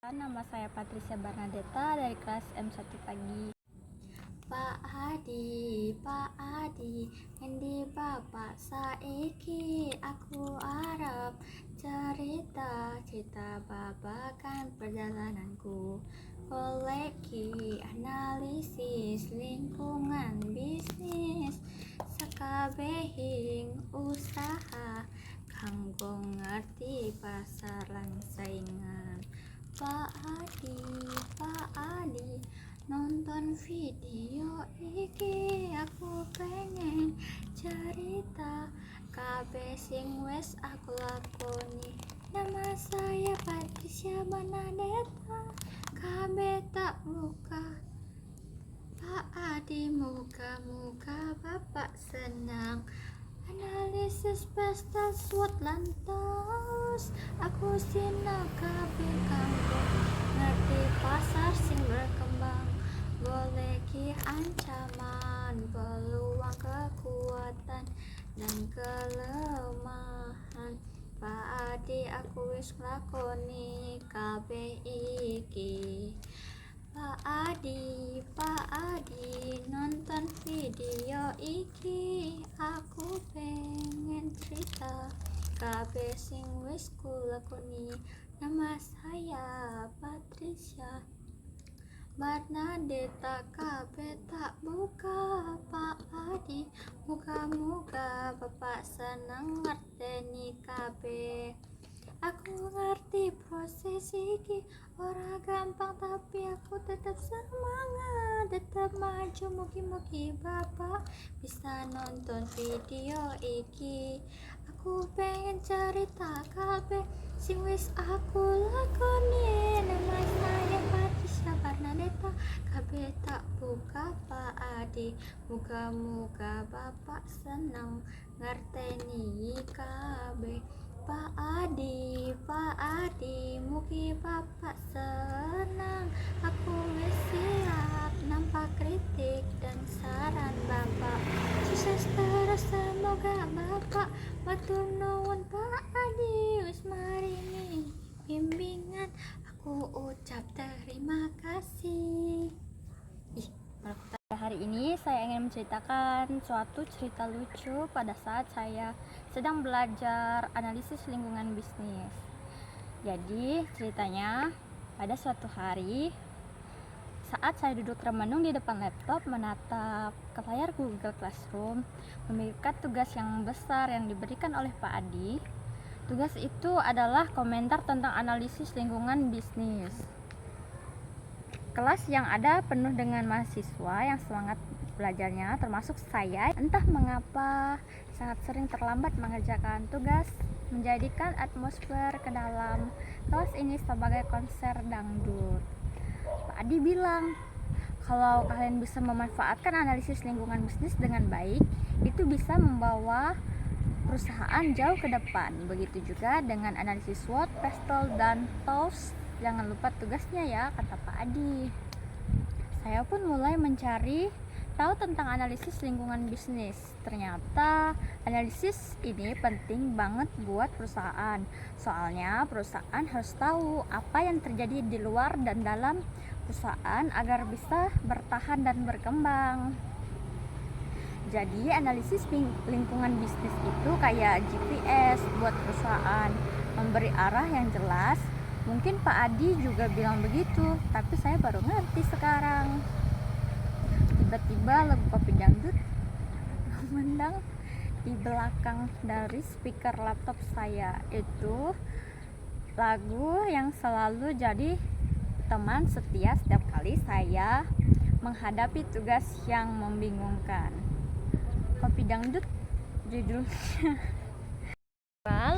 Nama saya Patricia Bernadetta dari kelas M1 pagi. Pak Adi, endi bapak saiki aku arep cerita babakan perjalananku. Koleki analisis lingkungan bisnis sakabehing usaha kanggo ngerti pasar lan saingan. Pak Adi, nonton video iki aku pengen cerita kabeh sing wes aku lakoni. Nama saya Patricia Bernadetta, kabeh tak buka. Pak Adi, muka bapak senang. Analisis pastel SWOT lantas aku sinau kabeh kanggo ngerti pasar sing berkembang, goleki ancaman, peluang, kekuatan dan kelemahan. Pak Adi, aku wis nglakoni kabeh iki. Pak Adi, nonton video iki aku pengen cerita kabeh sing wis kulakoni. Nama saya Patricia Bernadetta, kabeh tak buka. Pak Adi, muga-muga bapak seneng ngerteni kabeh. Aku ngerti proses iki ora gampang, tapi aku tetap semangat, tetap maju. Mugi-mugi bapak bisa nonton video iki. Aku pengen cerita kabeh sing wis aku lakoni. Nama saya Patricia Bernadetta, kabeh tak buka. Pak Adi, muga-muga bapak seneng ngerteni kabeh. Pak Adi, mugi bapak senang. Aku wis siap nampak kritik dan saran bapak. Sukses terus semoga bapak. Matur nuwun Pak Adi, wis maringi bimbingan. Aku ucap terima kasih. Hari ini saya ingin menceritakan suatu cerita lucu pada saat saya sedang belajar analisis lingkungan bisnis. Jadi ceritanya pada suatu hari saat saya duduk termenung di depan laptop menatap ke layar Google Classroom, memikirkan tugas yang besar yang diberikan oleh Pak Adi. Tugas itu adalah komentar tentang analisis lingkungan bisnis. Kelas yang ada penuh dengan mahasiswa yang semangat belajarnya, termasuk saya. Entah mengapa sangat sering terlambat mengerjakan tugas, menjadikan atmosfer ke dalam kelas ini sebagai konser dangdut. Pak Adi bilang, kalau kalian bisa memanfaatkan analisis lingkungan bisnis dengan baik, itu bisa membawa perusahaan jauh ke depan. Begitu juga dengan analisis SWOT, PESTEL, dan TOWS. Jangan lupa tugasnya ya, kata Pak Adi. Saya pun mulai mencari tahu tentang analisis lingkungan bisnis. Ternyata analisis ini penting banget buat perusahaan. Soalnya perusahaan harus tahu apa yang terjadi di luar dan dalam perusahaan agar bisa bertahan dan berkembang. Jadi analisis lingkungan bisnis itu kayak GPS buat perusahaan, memberi arah yang jelas. Mungkin Pak Adi juga bilang begitu, tapi saya baru ngerti sekarang. Tiba-tiba lagu kopi dangdut memandang di belakang dari speaker laptop saya. Itu lagu yang selalu jadi teman setia setiap kali saya menghadapi tugas yang membingungkan. Kopi dangdut judulnya.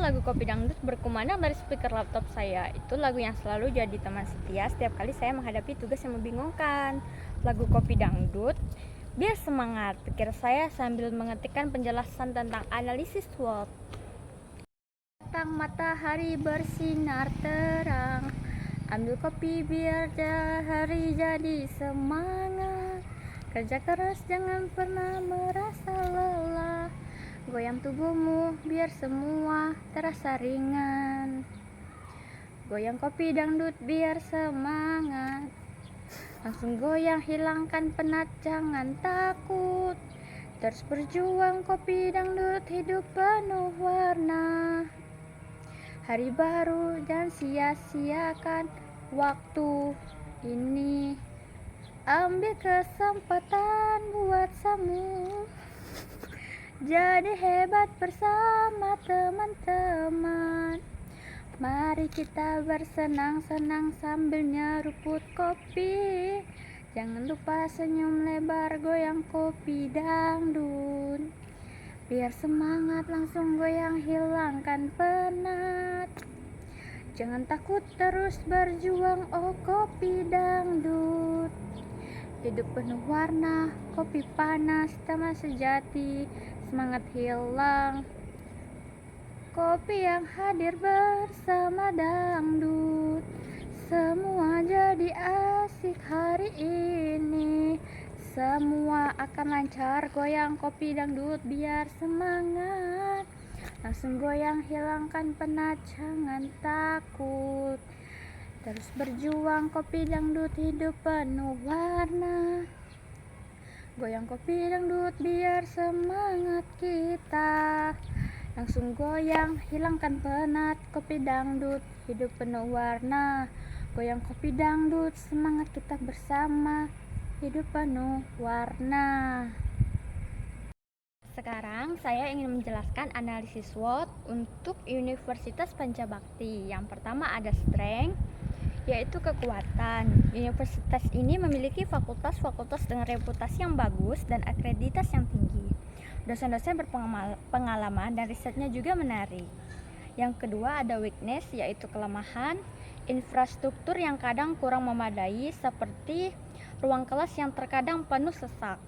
Lagu kopi dangdut berkumandang dari speaker laptop saya. Itu lagu yang selalu jadi teman setia setiap kali saya menghadapi tugas yang membingungkan. Lagu kopi dangdut biar semangat, pikir saya sambil mengetikkan penjelasan tentang analisis SWOT. Tentang matahari bersinar terang, ambil kopi biar hari jadi semangat. Kerja keras jangan pernah merasa lelah, goyang tubuhmu biar semua terasa ringan. Goyang kopi dangdut biar semangat. Langsung goyang, hilangkan penat, jangan takut. Terus berjuang, kopi dangdut, hidup penuh warna. Hari baru, jangan sia-siakan waktu ini. Ambil kesempatan buat semu. Jadi hebat bersama teman-teman. Mari kita bersenang-senang sambil nyeruput kopi. Jangan lupa senyum lebar, goyang kopi dangdut. Biar semangat, langsung goyang, hilangkan penat. Jangan takut, terus berjuang, oh kopi dangdut. Hidup penuh warna, kopi panas, teman sejati, semangat hilang. Kopi yang hadir bersama dangdut, semua jadi asik hari ini. Semua akan lancar, goyang kopi dangdut biar semangat. Langsung goyang, hilangkan penat, jangan takut. Terus berjuang, kopi dangdut, hidup penuh warna. Goyang kopi dangdut biar semangat kita. Langsung goyang, hilangkan penat, kopi dangdut, hidup penuh warna. Goyang kopi dangdut, semangat kita bersama, hidup penuh warna. Sekarang saya ingin menjelaskan analisis SWOT untuk Universitas Pancabakti. Yang pertama ada strength, yaitu kekuatan. Universitas ini memiliki fakultas-fakultas dengan reputasi yang bagus dan akreditas yang tinggi. Dosen-dosen berpengalaman dan risetnya juga menarik. Yang kedua ada weakness, yaitu kelemahan. Infrastruktur yang kadang kurang memadai, seperti ruang kelas yang terkadang penuh sesak.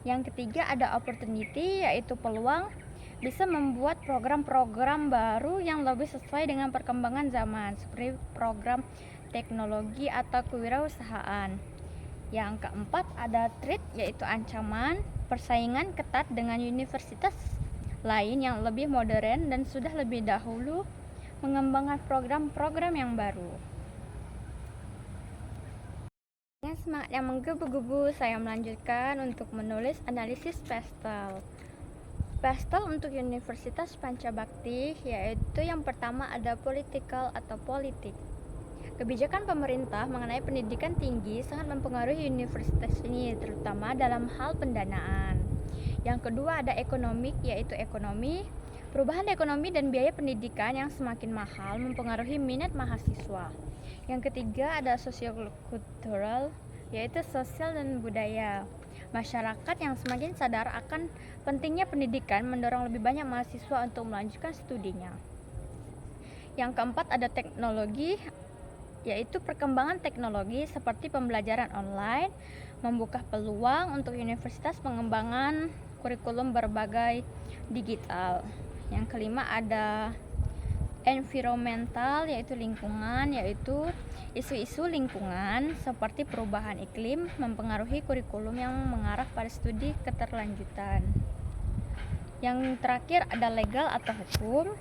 Yang ketiga ada opportunity, yaitu peluang, bisa membuat program-program baru yang lebih sesuai dengan perkembangan zaman, seperti program teknologi atau kewirausahaan. Yang keempat ada threat, yaitu ancaman, persaingan ketat dengan universitas lain yang lebih modern dan sudah lebih dahulu mengembangkan program-program yang baru. Dengan semangat yang menggebu-gebu, saya melanjutkan untuk menulis analisis PESTEL. PESTEL untuk Universitas Pancabakti, yaitu yang pertama ada political atau politik. Kebijakan pemerintah mengenai pendidikan tinggi sangat mempengaruhi universitas ini, terutama dalam hal pendanaan. Yang kedua ada ekonomik, yaitu ekonomi. Perubahan ekonomi dan biaya pendidikan yang semakin mahal mempengaruhi minat mahasiswa. Yang ketiga ada sosiokultural, yaitu sosial dan budaya. Masyarakat yang semakin sadar akan pentingnya pendidikan mendorong lebih banyak mahasiswa untuk melanjutkan studinya. Yang keempat ada teknologi, yaitu perkembangan teknologi seperti pembelajaran online membuka peluang untuk universitas pengembangan kurikulum berbagai digital. Yang kelima ada environmental, yaitu lingkungan, yaitu isu-isu lingkungan seperti perubahan iklim mempengaruhi kurikulum yang mengarah pada studi keterlanjutan. Yang terakhir ada legal atau hukum.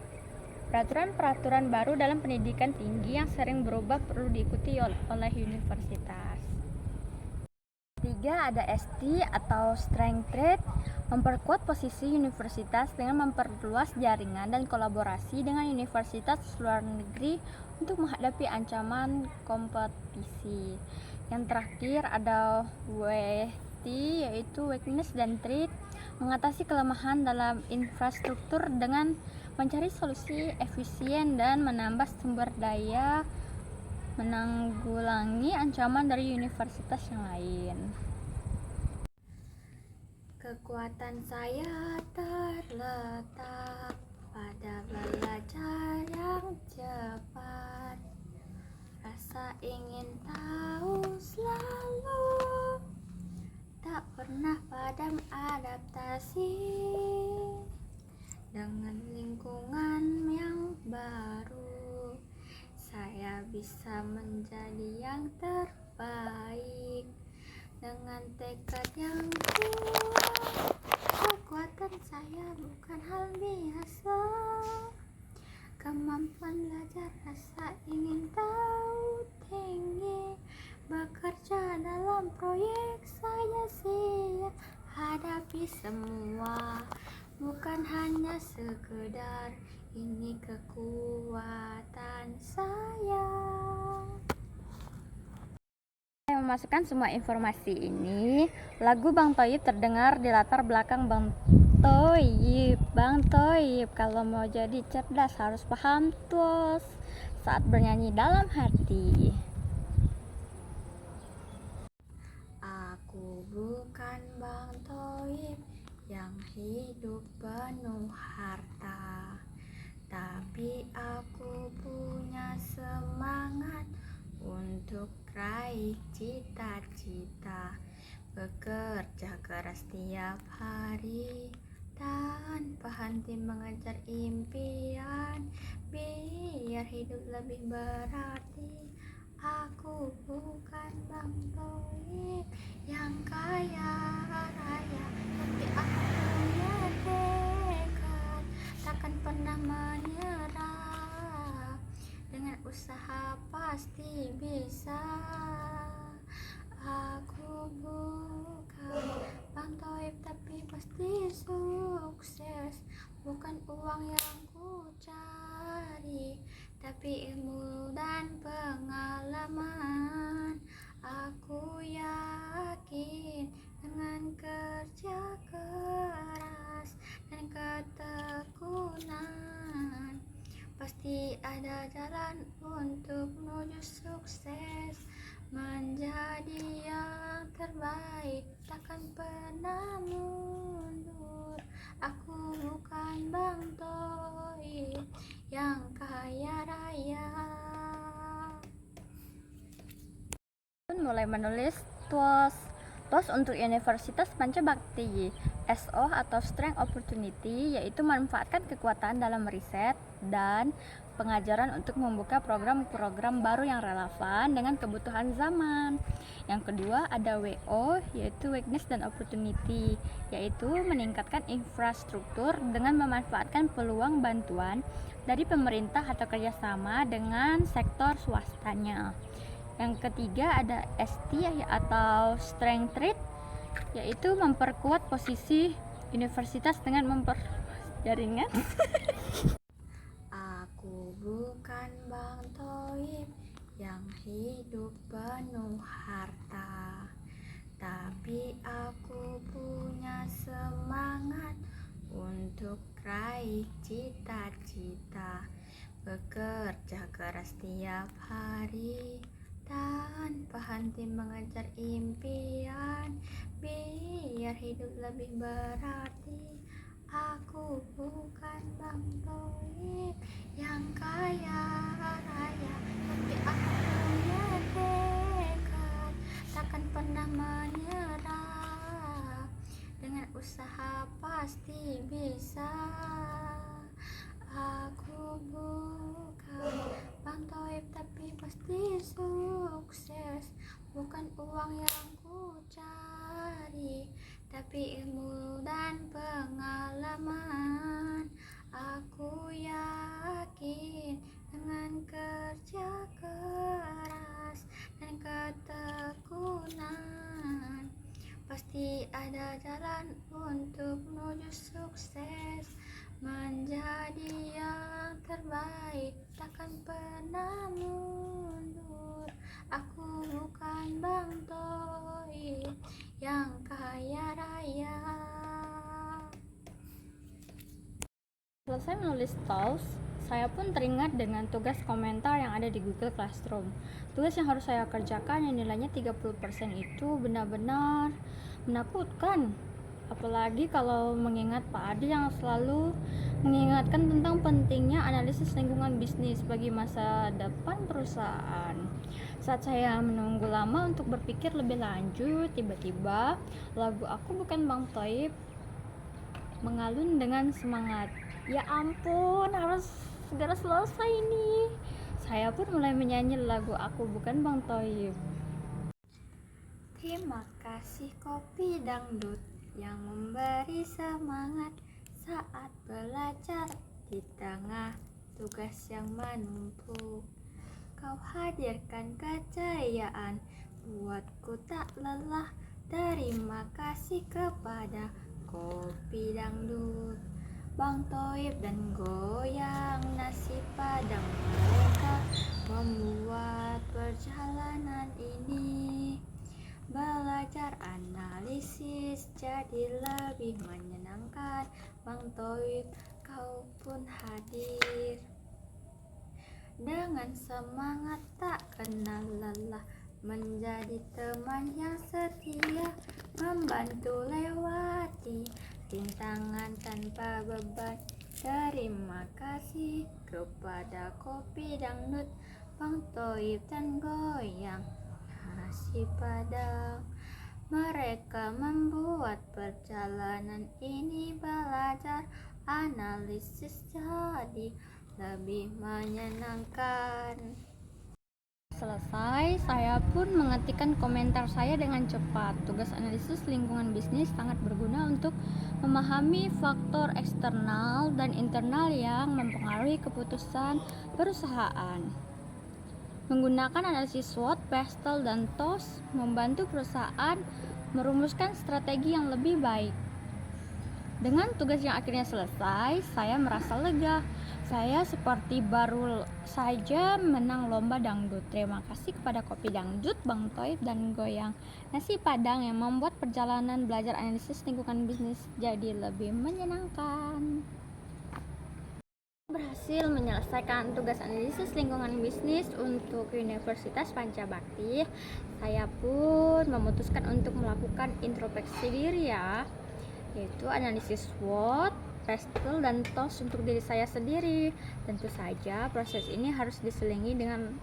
Peraturan-peraturan baru dalam pendidikan tinggi yang sering berubah perlu diikuti oleh universitas. 3 ada ST atau strength trade, memperkuat posisi universitas dengan memperluas jaringan dan kolaborasi dengan universitas luar negeri untuk menghadapi ancaman kompetisi. Yang terakhir ada WT, yaitu weakness dan threat, mengatasi kelemahan dalam infrastruktur dengan mencari solusi efisien dan menambah sumber daya, menanggulangi ancaman dari universitas yang lain. Kekuatan saya terletak pada belajar yang cepat. Rasa ingin tahu selalu, tak pernah padam adaptasi dengan lingkungan yang baru. Saya bisa menjadi yang terbaik dengan tekad yang kuat. Kekuatan saya bukan hal biasa, Kemampuan belajar, rasa ingin tahu tinggi. Bekerja dalam proyek saya siap hadapi semua. Bukan hanya sekedar, ini kekuatan saya. Saya memasukkan semua informasi ini. Lagu Bang Toyib terdengar di latar belakang Bang Toyib. Bang Toyib kalau mau jadi cerdas harus paham tuos saat bernyanyi dalam hati. Aku bukan Bang Toyib yang hidup penuh harta, tapi aku punya semangat untuk raih cita-cita. Bekerja keras tiap hari tanpa henti mengejar impian, biar hidup lebih berarti. Aku bukan Bang Toyib yang kaya raya, tapi aku punya tekad, takkan pernah menyerah. Dengan usaha pasti bisa. Aku bukan Bang Toyib tapi pasti sukses. Bukan uang yang ku cari, tapi ilmu dan pengalaman. Aku yakin dengan kerja keras dan ketekunan pasti ada jalan untuk menuju sukses. Menjadi yang terbaik, takkan pernah mundur. Aku bukan Bang Toyib yang kaya raya. Mulai menulis TOS untuk Universitas Pancabakti. SO atau Strength Opportunity yaitu manfaatkan kekuatan dalam riset dan pengajaran untuk membuka program-program baru yang relevan dengan kebutuhan zaman. Yang kedua ada WO yaitu Weakness dan Opportunity, yaitu meningkatkan infrastruktur dengan memanfaatkan peluang bantuan dari pemerintah atau kerjasama dengan sektor swastanya. Yang ketiga ada ST atau Strength Trade, yaitu memperkuat posisi universitas dengan jaringan. Aku bukan Bang Toyib yang hidup penuh harta, tapi aku punya semangat untuk raih cita-cita. Bekerja keras tiap hari tanpa henti mengejar impian, biar hidup lebih berarti. Aku bukan Bang Toyib yang kaya raya, tapi aku punya tekad, takkan pernah menyerah. Dengan usaha pasti bisa. Aku bukan Bang Toyib tapi pasti sukses. Bukan uang yang ku cari, tapi ilmu dan pengalaman. Aku yakin dengan kerja keras dan ketekunan pasti ada jalan untuk menuju sukses. Menjadi yang terbaik, takkan pernah mundur. Aku bukan Bang Toyib yang kaya raya. Selesai menulis TOS, saya pun teringat dengan tugas komentar yang ada di Google Classroom. Tugas yang harus saya kerjakan yang nilainya 30% itu benar-benar menakutkan. Apalagi kalau mengingat Pak Adi yang selalu mengingatkan tentang pentingnya analisis lingkungan bisnis bagi masa depan perusahaan. Saat saya menunggu lama untuk berpikir lebih lanjut, tiba-tiba lagu Aku Bukan Bang Toyib mengalun dengan semangat. Ya ampun, harus segera selesai ini. Saya pun mulai menyanyi lagu Aku Bukan Bang Toyib. Terima kasih Kopi Dangdut yang memberi semangat saat belajar di tengah tugas yang menumpuk. Kau hadirkan keceriaan, buatku tak lelah. Terima kasih kepada Kopi Dangdut, Bang Toib dan Goyang Nasi Padang. Mereka membuat perjalanan ini, belajar analisis jadi lebih menyenangkan. Bang Toib, kau pun hadir dengan semangat tak kenal lelah, menjadi teman yang setia, membantu lewati rintangan tanpa beban. Terima kasih kepada Kopi Dangdut, Bang Toib dan Goyang Nasi Padang. Mereka membuat perjalanan ini, belajar analisis jadi lebih menyenangkan. Selesai, saya pun mengetikkan komentar saya dengan cepat. Tugas analisis lingkungan bisnis sangat berguna untuk memahami faktor eksternal dan internal yang mempengaruhi keputusan perusahaan. Menggunakan analisis SWOT, PESTEL, dan TOS membantu perusahaan merumuskan strategi yang lebih baik. Dengan tugas yang akhirnya selesai, saya merasa lega. Saya seperti baru saja menang lomba dangdut. Terima kasih kepada Kopi Dangdut, Bang Toib, dan Goyang Nasi Padang yang membuat perjalanan belajar analisis lingkungan bisnis jadi lebih menyenangkan. Berhasil menyelesaikan tugas analisis lingkungan bisnis untuk Universitas Pancabakti. Saya pun memutuskan untuk melakukan introspeksi diri yaitu analisis SWOT, PESTEL, dan TOS untuk diri saya sendiri. Tentu saja proses ini harus diselingi dengan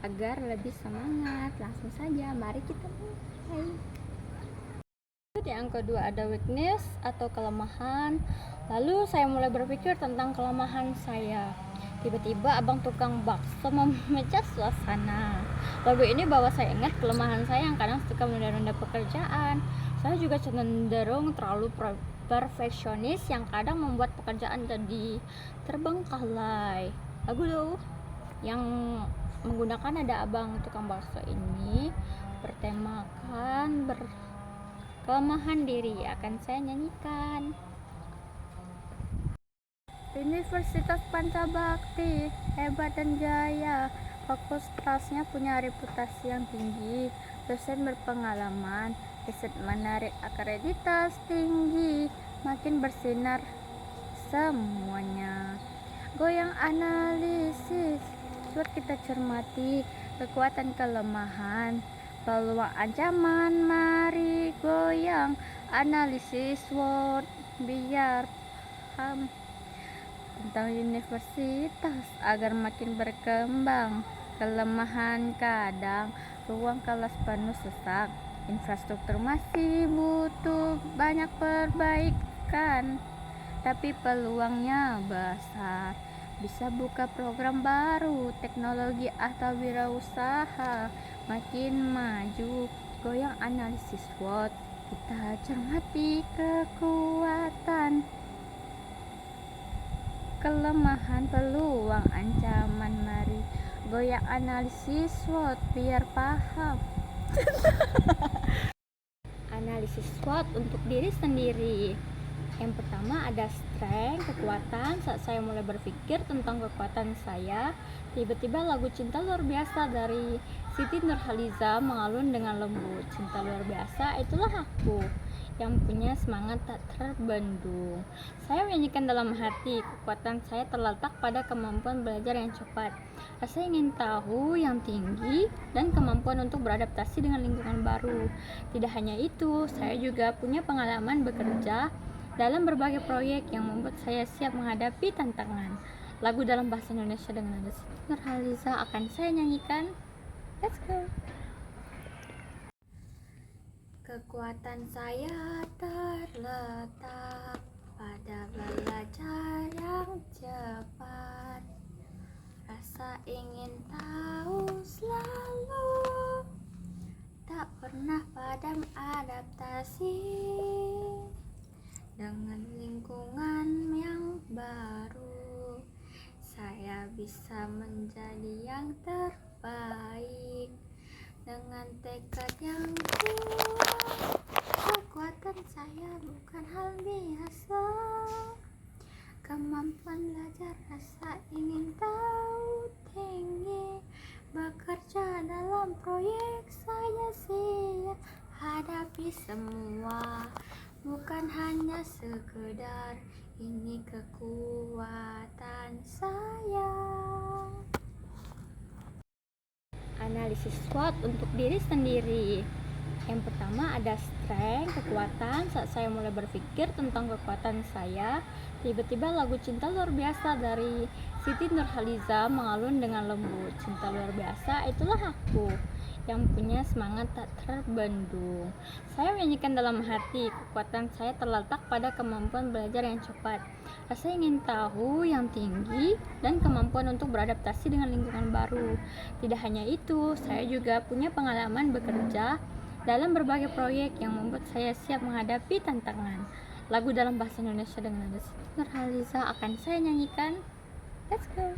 agar lebih semangat. Langsung saja, mari kita mulai. Yang kedua ada weakness atau kelemahan. Lalu saya mulai berpikir tentang kelemahan saya. Tiba-tiba abang tukang bakso memecah suasana. Lagu ini bawa saya ingat kelemahan saya yang kadang suka menunda-nunda pekerjaan. Saya juga cenderung terlalu perfeksionis yang kadang membuat pekerjaan jadi terbengkalai. Lagu yang menggunakan ada abang tukang bakso ini bertemakan kelemahan diri akan saya nyanyikan. Universitas Pancabakti hebat dan jaya, fakultasnya punya reputasi yang tinggi, dosen berpengalaman, riset menarik, akreditas tinggi, makin bersinar semuanya. Goyang analisis, buat kita cermati kekuatan kelemahan, peluang ancaman, mari goyang analisis SWOT biar paham tentang universitas agar makin berkembang. Kelemahan kadang ruang kelas penuh sesak, infrastruktur masih butuh banyak perbaikan, tapi peluangnya besar. Bisa buka program baru, teknologi atau wirausaha makin maju. Goyang analisis SWOT, kita cermati kekuatan, kelemahan, peluang, ancaman, mari goyang analisis SWOT biar paham. Analisis SWOT untuk diri sendiri. Yang pertama ada strength, kekuatan. Saat saya mulai berpikir tentang kekuatan saya, tiba-tiba lagu Cinta Luar Biasa dari Siti Nurhaliza mengalun dengan lembut. Cinta luar biasa, itulah aku yang punya semangat tak terbendung. Saya menyanyikan dalam hati, kekuatan saya terletak pada kemampuan belajar yang cepat, rasa ingin tahu yang tinggi, dan kemampuan untuk beradaptasi dengan lingkungan baru. Tidak hanya itu, saya juga punya pengalaman bekerja dalam berbagai proyek yang membuat saya siap menghadapi tantangan. Lagu dalam bahasa Indonesia dengan nada Siti Nurhaliza akan saya nyanyikan. Let's go. Kekuatan saya terletak pada belajar yang cepat, rasa ingin tahu selalu, tak pernah padam adaptasi. dengan lingkungan yang baru. Saya bisa menjadi yang terbaik dengan tekad yang kuat. Kekuatan saya bukan hal biasa. Kemampuan belajar, rasa ingin tahu tinggi. Bekerja dalam proyek saya siap hadapi semua. Bukan hanya sekedar, ini kekuatan saya. Analisis SWOT untuk diri sendiri. Yang pertama ada strength, kekuatan. Saat saya mulai berpikir tentang kekuatan saya, tiba-tiba lagu Cinta Luar Biasa dari Siti Nurhaliza mengalun dengan lembut. Cinta luar biasa, itulah aku yang punya semangat tak terbendung. Saya menyanyikan dalam hati, kekuatan saya terletak pada kemampuan belajar yang cepat, rasa ingin tahu yang tinggi, dan kemampuan untuk beradaptasi dengan lingkungan baru. Tidak hanya itu, saya juga punya pengalaman bekerja dalam berbagai proyek yang membuat saya siap menghadapi tantangan. Lagu dalam bahasa Indonesia dengan nada Siti Nurhaliza akan saya nyanyikan. Let's go.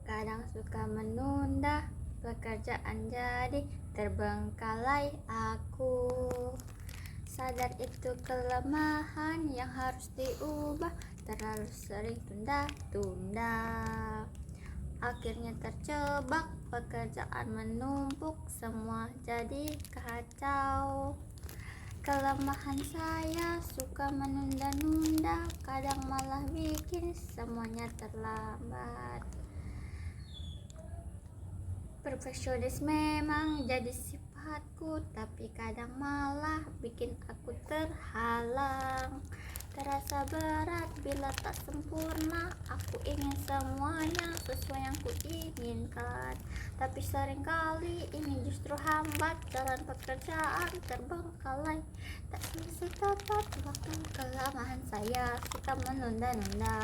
Kadang suka menunda pekerjaan, jadi terbengkalai aku. Sadar itu kelemahan yang harus diubah. Terlalu sering tunda-tunda, akhirnya terjebak, pekerjaan menumpuk, semua jadi kacau. Kelemahan saya suka menunda-nunda, kadang malah bikin semuanya terlambat. Perfeksionis memang jadi sifatku, tapi kadang malah bikin aku terhalang. Terasa berat bila tak sempurna. Aku ingin semuanya sesuai yang kuinginkan, tapi seringkali ini justru hambat. Jalan pekerjaan terbengkalai, tak selesai tepat waktu. Kelemahan saya suka menunda-nunda.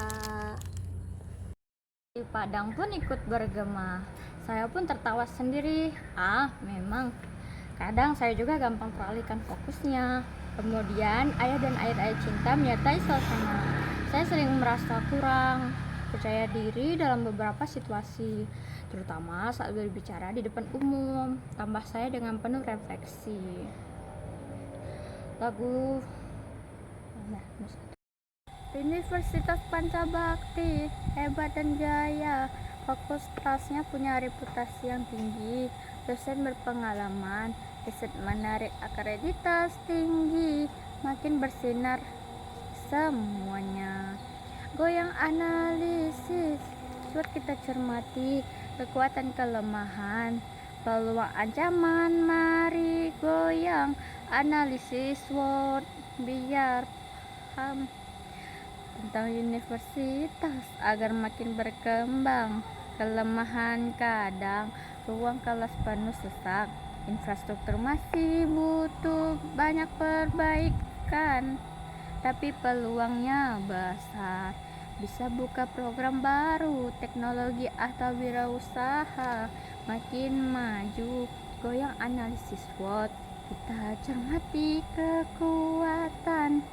Di Padang pun ikut bergema. Saya pun tertawa sendiri. Memang kadang saya juga gampang teralihkan fokusnya. Kemudian ayah dan air-air cinta menyertai suasana. Saya sering merasa kurang percaya diri dalam beberapa situasi, terutama saat berbicara di depan umum. Tambah saya dengan penuh refleksi. Lagu Universitas Pancabakti hebat dan jaya, fakultasnya punya reputasi yang tinggi, dosen berpengalaman, riset menarik, akreditasi tinggi, makin bersinar semuanya. Goyang analisis, buat kita cermati kekuatan kelemahan, peluang ancaman, mari goyang analisis SWOT biar paham tentang universitas agar makin berkembang. Kelemahan kadang ruang kelas penuh sesak, infrastruktur masih butuh banyak perbaikan, tapi peluangnya besar. Bisa buka program baru, teknologi atau wirausaha makin maju. Goyang analisis SWOT, kita cermati kekuatan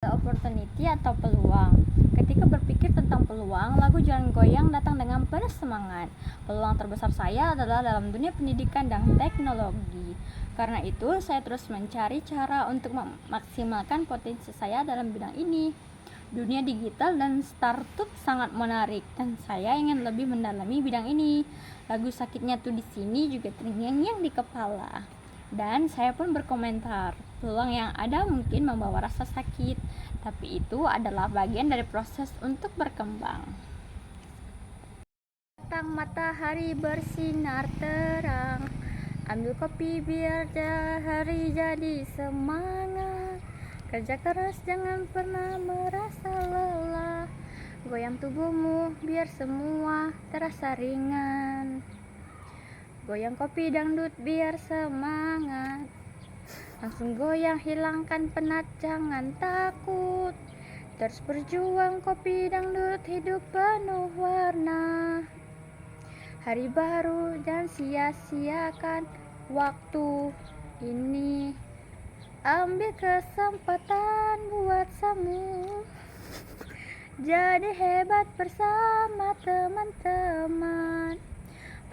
opportunity atau peluang. Ketika berpikir tentang peluang, lagu Jangan Goyang datang dengan penuh semangat. Peluang terbesar saya adalah dalam dunia pendidikan dan teknologi. Karena itu, saya terus mencari cara untuk memaksimalkan potensi saya dalam bidang ini. Dunia digital dan startup sangat menarik dan saya ingin lebih mendalami bidang ini. Lagu Sakitnya Tuh di Sini juga terngiang-ngiang di kepala. Dan saya pun berkomentar, peluang yang ada mungkin membawa rasa sakit, tapi itu adalah bagian dari proses untuk berkembang. Tang matahari bersinar terang, ambil kopi biar hari jadi semangat. Kerja keras jangan pernah merasa lelah, goyang tubuhmu biar semua terasa ringan. Goyang kopi dangdut biar semangat, langsung goyang hilangkan penat, jangan takut. Terus berjuang kopi dangdut, hidup penuh warna. Hari baru jangan sia-siakan waktu ini. Ambil kesempatan buat samu jadi hebat bersama teman-teman.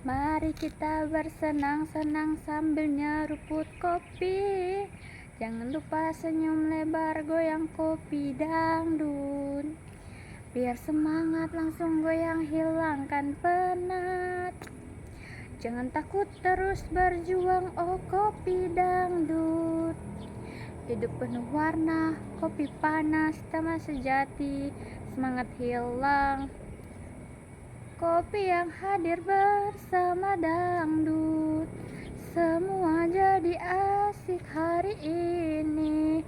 Mari kita bersenang-senang sambil nyeruput kopi. Jangan lupa senyum lebar, goyang kopi dangdut. Biar semangat langsung goyang, hilangkan penat. Jangan takut, terus berjuang, oh kopi dangdut. Hidup penuh warna, kopi panas, taman sejati, semangat hilang. Kopi yang hadir bersama dangdut, semua jadi asik hari ini.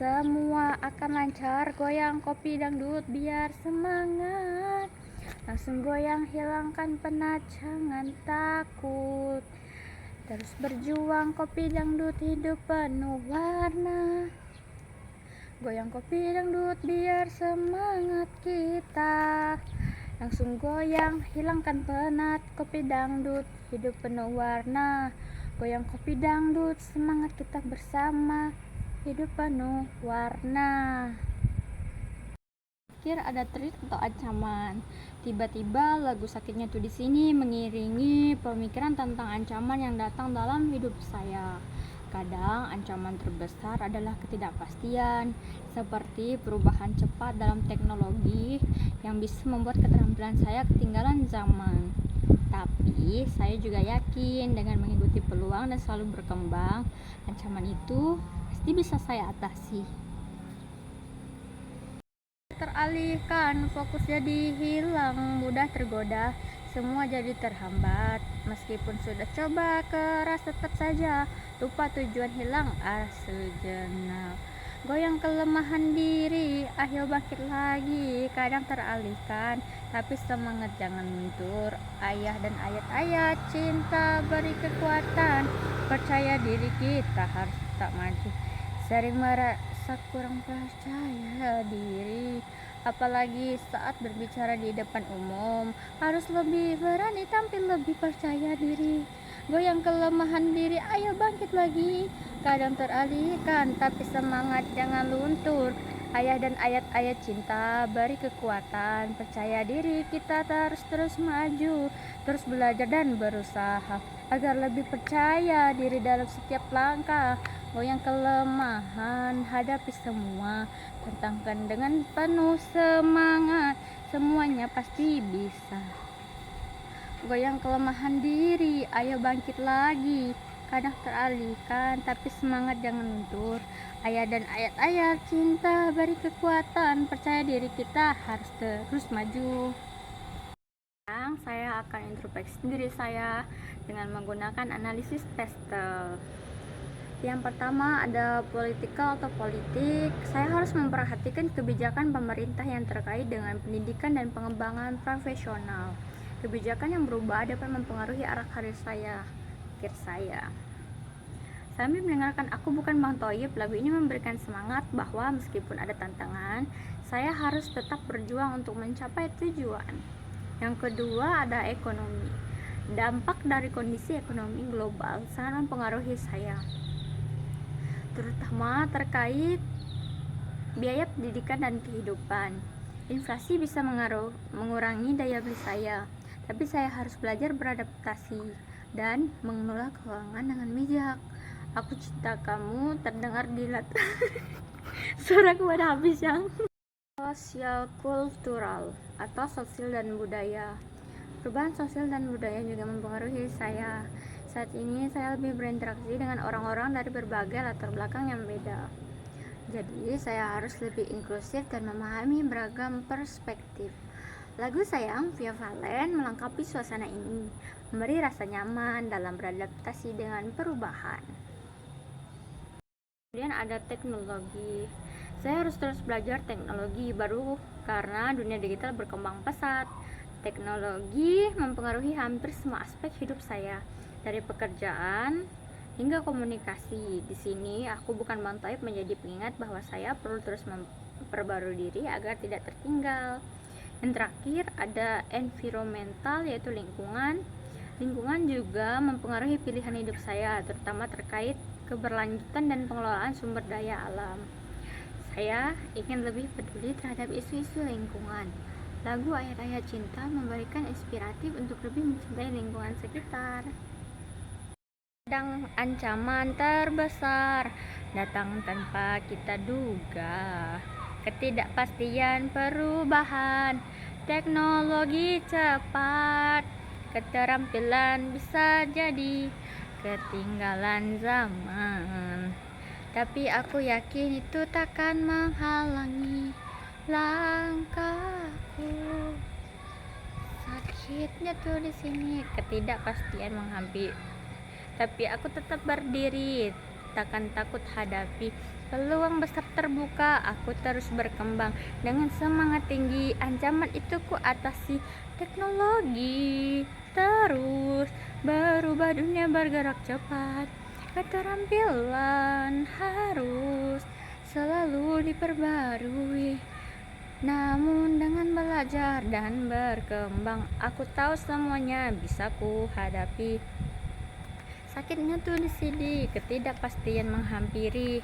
Semua akan lancar, goyang kopi dangdut biar semangat. Langsung goyang, hilangkan penat, jangan takut. Terus berjuang, kopi dangdut, hidup penuh warna. Goyang kopi dangdut biar semangat kita. Langsung goyang, hilangkan penat, kopi dangdut, hidup penuh warna. Goyang kopi dangdut, semangat kita bersama, hidup penuh warna. Pikir ada trik atau ancaman. Tiba-tiba lagu sakitnya tuh di sini mengiringi pemikiran tentang ancaman yang datang dalam hidup saya. Kadang ancaman terbesar adalah ketidakpastian, seperti perubahan cepat dalam teknologi yang bisa membuat keterampilan saya ketinggalan zaman. Tapi saya juga yakin dengan mengikuti peluang dan selalu berkembang, ancaman itu pasti bisa saya atasi. Teralihkan, fokus jadi hilang, mudah tergoda, semua jadi terhambat. Meskipun sudah coba keras, tetap saja lupa tujuan, hilang sejenak. Goyang kelemahan diri, ayo bangkit lagi. Kadang teralihkan, tapi semangat jangan mundur. Ayah dan ayat-ayat cinta beri kekuatan, percaya diri kita harus tetap maju. Sering merasa kurang percaya diri, apalagi saat berbicara di depan umum. Harus lebih berani, tampil lebih percaya diri. Goyang kelemahan diri, ayo bangkit lagi. Kadang teralihkan, tapi semangat jangan luntur. Ayah dan ayat-ayat cinta beri kekuatan, percaya diri kita terus maju, terus belajar dan berusaha agar lebih percaya diri dalam setiap langkah. Goyang kelemahan, hadapi semua, tentangkan dengan penuh semangat, semuanya pasti bisa. Goyang kelemahan diri, ayo bangkit lagi. Kadang teralihkan, tapi semangat jangan luntur. Ayah dan ayat-ayat cinta beri kekuatan, percaya diri kita harus terus maju. Sekarang saya akan introspeksi diri saya dengan menggunakan analisis PESTEL. Yang pertama ada politikal atau politik. Saya harus memperhatikan kebijakan pemerintah yang terkait dengan pendidikan dan pengembangan profesional. Kebijakan yang berubah dapat mempengaruhi arah karir saya, pikir saya. Sambil mendengarkan Aku Bukan Bang Thoyib, lagu ini memberikan semangat bahwa meskipun ada tantangan, saya harus tetap berjuang untuk mencapai tujuan. Yang kedua ada ekonomi. Dampak dari kondisi ekonomi global sangat mempengaruhi saya, terutama terkait biaya pendidikan dan kehidupan. Inflasi bisa mengurangi daya beli saya, tapi saya harus belajar beradaptasi dan mengelola keuangan dengan bijak. Aku cinta kamu terdengar di latar suara kepada habis yang sosial kultural atau sosial dan budaya. Perubahan sosial dan budaya juga mempengaruhi saya. Saat ini saya lebih berinteraksi dengan orang-orang dari berbagai latar belakang yang beda. Jadi saya harus lebih inklusif dan memahami beragam perspektif. Lagu Sayang Via Valen melengkapi suasana ini, memberi rasa nyaman dalam beradaptasi dengan perubahan. Kemudian ada teknologi. Saya harus terus belajar teknologi baru karena dunia digital berkembang pesat. Teknologi mempengaruhi hampir semua aspek hidup saya, dari pekerjaan hingga komunikasi. Di sini Aku Bukan Bang Thoyib menjadi pengingat bahwa saya perlu terus memperbarui diri agar tidak tertinggal. Yang terakhir ada environmental, yaitu lingkungan. Lingkungan juga mempengaruhi pilihan hidup saya, terutama terkait keberlanjutan dan pengelolaan sumber daya alam. Saya ingin lebih peduli terhadap isu-isu lingkungan. Lagu Ayat-Ayat Cinta memberikan inspiratif untuk lebih mencintai lingkungan sekitar. Kadang ancaman terbesar datang tanpa kita duga. Ketidakpastian perubahan, teknologi cepat, keterampilan bisa jadi ketinggalan zaman. Tapi aku yakin itu takkan menghalangi langkahku. Sakitnya tuh di sini, ketidakpastian menghampiri. Tapi aku tetap berdiri, takkan takut hadapi peluang besar terbuka. Aku terus berkembang dengan semangat tinggi. Ancaman itu ku atasi, teknologi terus berubah, dunia bergerak cepat. Keterampilan harus selalu diperbarui. Namun dengan belajar dan berkembang, aku tahu semuanya bisa ku hadapi. Sakitnya tuh di sini, ketidakpastian menghampiri.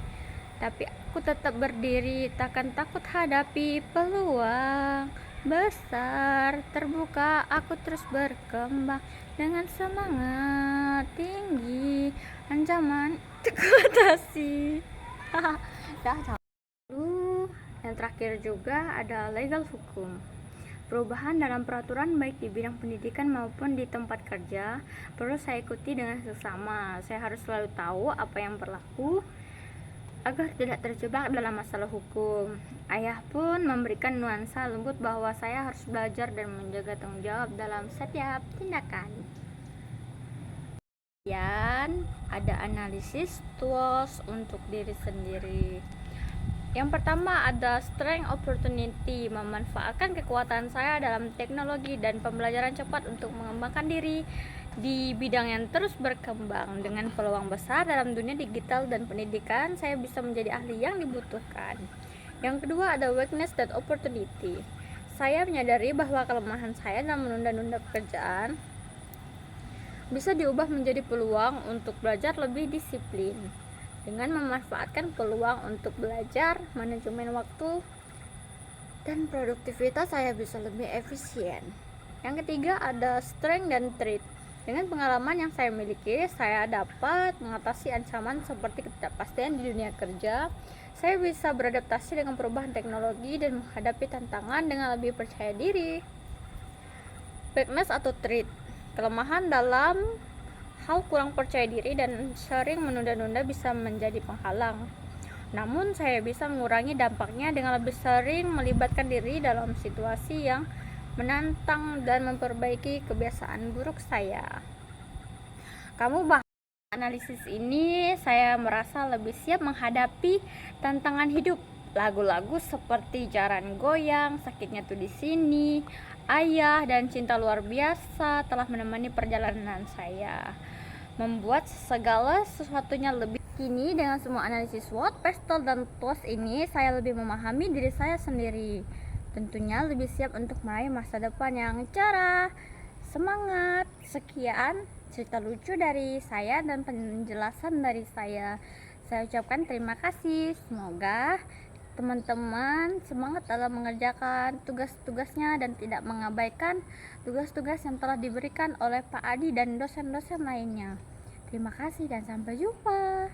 Tapi aku tetap berdiri, takkan takut hadapi peluang besar terbuka. Aku terus berkembang dengan semangat tinggi. Ancaman atasi. Yang terakhir juga ada legal hukum. Perubahan dalam peraturan baik di bidang pendidikan maupun di tempat kerja perlu saya ikuti dengan seksama. Saya harus selalu tahu apa yang berlaku agar tidak terjebak dalam masalah hukum. Ayah pun memberikan nuansa lembut bahwa saya harus belajar dan menjaga tanggung jawab dalam setiap tindakan. Kemudian ada analisis tools untuk diri sendiri. Yang pertama ada strength opportunity, memanfaatkan kekuatan saya dalam teknologi dan pembelajaran cepat untuk mengembangkan diri di bidang yang terus berkembang. Dengan peluang besar dalam dunia digital dan pendidikan, saya bisa menjadi ahli yang dibutuhkan. Yang kedua ada weakness dan opportunity. Saya menyadari bahwa kelemahan saya dalam menunda-nunda pekerjaan bisa diubah menjadi peluang untuk belajar lebih disiplin. Dengan memanfaatkan peluang untuk belajar, manajemen waktu, dan produktivitas, saya bisa lebih efisien. Yang ketiga ada strength dan threat. Dengan pengalaman yang saya miliki, saya dapat mengatasi ancaman seperti ketidakpastian di dunia kerja. Saya bisa beradaptasi dengan perubahan teknologi dan menghadapi tantangan dengan lebih percaya diri. Weakness atau threat, kelemahan dalam hal kurang percaya diri dan sering menunda-nunda bisa menjadi penghalang. Namun saya bisa mengurangi dampaknya dengan lebih sering melibatkan diri dalam situasi yang menantang dan memperbaiki kebiasaan buruk saya. Kamu bahas analisis ini, saya merasa lebih siap menghadapi tantangan hidup. Lagu-lagu seperti Jaran Goyang, Sakitnya Tuh di Sini, Ayah, dan Cinta Luar Biasa telah menemani perjalanan saya, membuat segala sesuatunya lebih. Kini dengan semua analisis SWOT, PESTEL, dan TOS ini, saya lebih memahami diri saya sendiri. Tentunya lebih siap untuk meraih masa depan yang cerah. Semangat! Sekian cerita lucu dari saya dan penjelasan dari saya. Saya ucapkan terima kasih. Semoga teman-teman semangat dalam mengerjakan tugas-tugasnya dan tidak mengabaikan tugas-tugas yang telah diberikan oleh Pak Adi dan dosen-dosen lainnya. Terima kasih dan sampai jumpa.